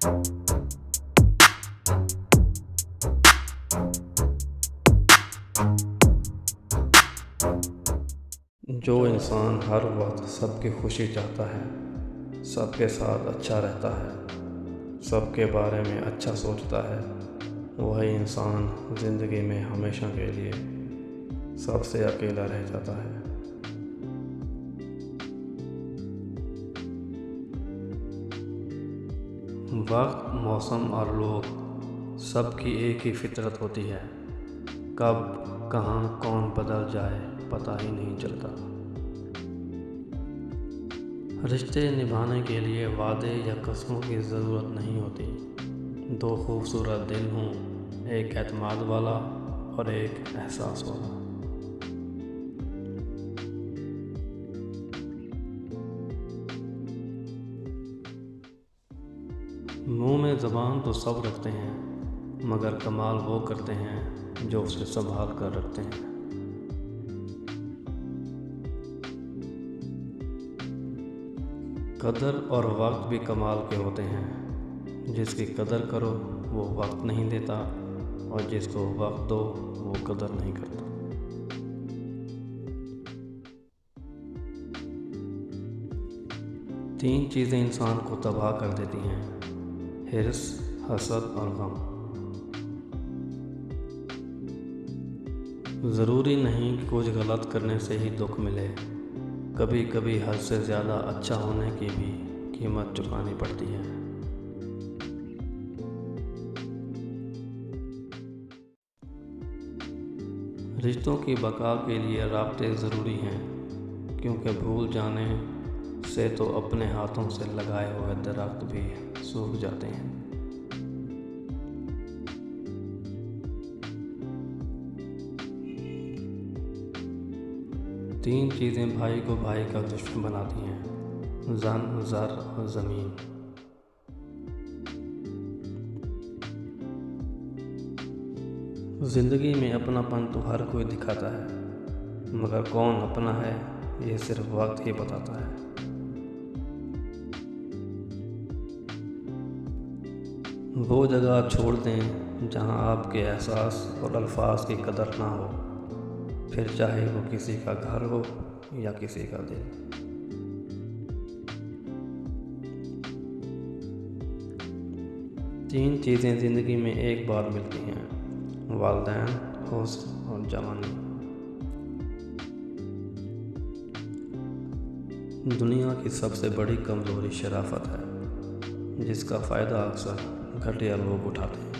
جو انسان ہر وقت سب کی خوشی چاہتا ہے، سب کے ساتھ اچھا رہتا ہے، سب کے بارے میں اچھا سوچتا ہے، وہی انسان زندگی میں ہمیشہ کے لیے سب سے اکیلا رہ جاتا ہے۔ وقت، موسم اور لوگ سب کی ایک ہی فطرت ہوتی ہے، کب کہاں کون بدل جائے پتہ ہی نہیں چلتا۔ رشتے نبھانے کے لیے وعدے یا قسموں کی ضرورت نہیں ہوتی، دو خوبصورت دل ہوں، ایک اعتماد والا اور ایک احساس والا۔ منہ میں زبان تو سب رکھتے ہیں، مگر کمال وہ کرتے ہیں جو اسے سنبھال کر رکھتے ہیں۔ قدر اور وقت بھی کمال کے ہوتے ہیں، جس کی قدر کرو وہ وقت نہیں دیتا، اور جس کو وقت دو وہ قدر نہیں کرتا۔ تین چیزیں انسان کو تباہ کر دیتی ہیں: حرص، حسد اور غم۔ ضروری نہیں کہ کچھ غلط کرنے سے ہی دکھ ملے، کبھی کبھی حد سے زیادہ اچھا ہونے کی بھی قیمت چکانی پڑتی ہے۔ رشتوں کی بقا کے لیے رابطے ضروری ہیں، کیونکہ بھول جانے سے تو اپنے ہاتھوں سے لگائے ہوئے درخت بھی سوکھ جاتے ہیں۔ تین چیزیں بھائی کو بھائی کا دشمن بناتی ہیں: زن، زر اور زمین۔ زندگی میں اپنا پن تو ہر کوئی دکھاتا ہے، مگر کون اپنا ہے یہ صرف وقت ہی بتاتا ہے۔ وہ جگہ چھوڑ دیں جہاں آپ کے احساس اور الفاظ کی قدر نہ ہو، پھر چاہے وہ کسی کا گھر ہو یا کسی کا دل۔ تین چیزیں زندگی میں ایک بار ملتی ہیں: والدین، حسن اور جوانی۔ دنیا کی سب سے بڑی کمزوری شرافت ہے، جس کا فائدہ اکثر گھٹیا لوگ اٹھاتے ہیں۔